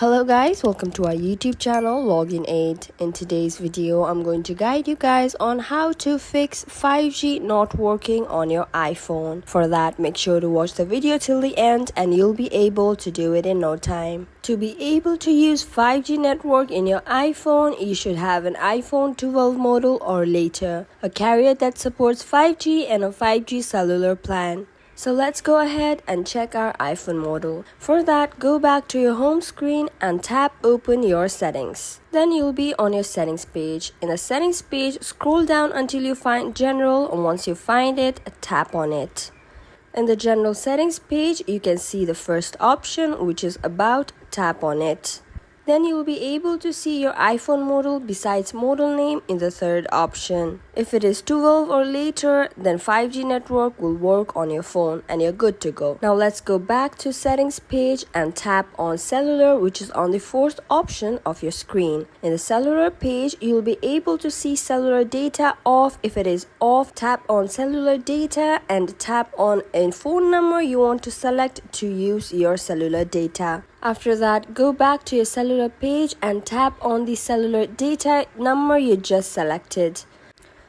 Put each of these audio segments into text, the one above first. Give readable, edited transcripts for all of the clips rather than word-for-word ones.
Hello guys, welcome to our YouTube channel Login Aid. In today's video, I'm going to guide you guys on how to fix 5G not working on your iPhone. For that, make sure to watch the video till the end and you'll be able to do it in no time. To be able to use 5G network in your iPhone, you should have an iPhone 12 model or later, a carrier that supports 5G and a 5G cellular plan. So let's go ahead and check our iPhone model. For that, go back to your home screen and tap open your settings. Then you'll be on your settings page. In the settings page, scroll down until you find general, and once you find it, tap on it. In the general settings page, you can see the first option, which is about. Tap on it. Then you will be able to see your iPhone model besides model name in the third option. If it is 12 or later, then 5G network will work on your phone and you're good to go. Now let's go back to settings page and tap on cellular, which is on the fourth option of your screen. In the cellular page, you'll be able to see cellular data off. If it is off, tap on cellular data and tap on a phone number you want to select to use your cellular data. After that, go back to your cellular page and tap on the cellular data number you just selected.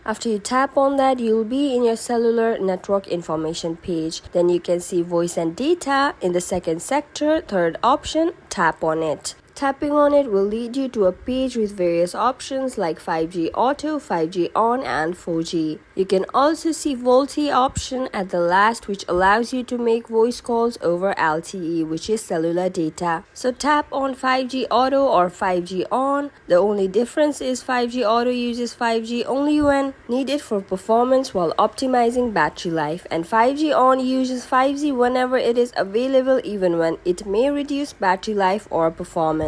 After you tap on that, you'll be in your cellular network information page. Then you can see voice and data in the second sector, third option, tap on it. Tapping on it will lead you to a page with various options like 5G auto, 5G on and 4G. You can also see VoLTE option at the last, which allows you to make voice calls over LTE, which is cellular data. So tap on 5G auto or 5G on. The only difference is 5G auto uses 5G only when needed for performance while optimizing battery life, and 5G on uses 5G whenever it is available, even when it may reduce battery life or performance.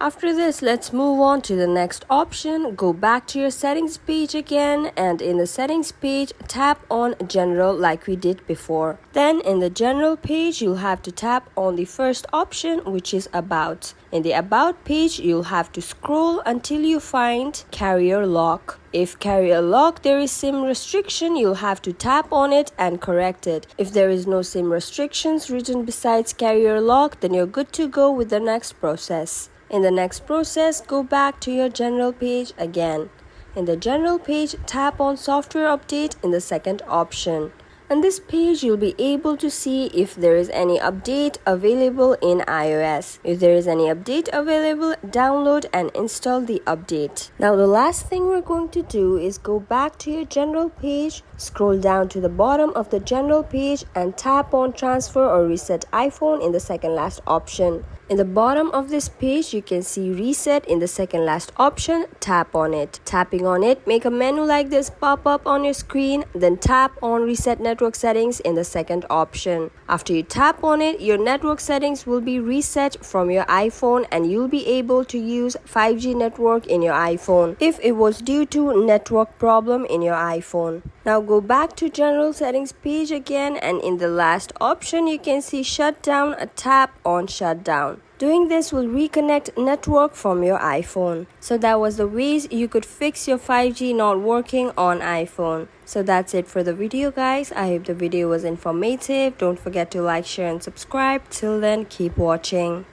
After this, let's move on to the next option. Go back to your settings page again, and in the settings page, tap on general like we did before. Then in the general page, you'll have to tap on the first option, which is about. In the about page, you'll have to scroll until you find carrier lock. If carrier lock there is SIM restriction, you'll have to tap on it and correct it. If there is no SIM restrictions written besides carrier lock, then you're good to go with the next process. In the next process, go back to your general page again. In the general page, tap on software update in the second option. On this page, you'll be able to see if there is any update available in iOS. If there is any update available, download and install the update. Now the last thing we're going to do is go back to your general page, scroll down to the bottom of the general page and tap on transfer or reset iPhone in the second last option. In the bottom of this page, you can see reset in the second last option. Tap on it. Tapping on it, make a menu like this pop up on your screen. Then tap on reset network settings in the second option. After you tap on it, your network settings will be reset from your iPhone and you'll be able to use 5G network in your iPhone if it was due to network problem in your iPhone. Now go back to general settings page again, and in the last option you can see shutdown. Tap on shutdown. Doing this will reconnect network from your iPhone. So that was the ways you could fix your 5G not working on iPhone. So that's it for the video guys. I hope the video was informative. Don't forget to like, share and subscribe. Till then, keep watching.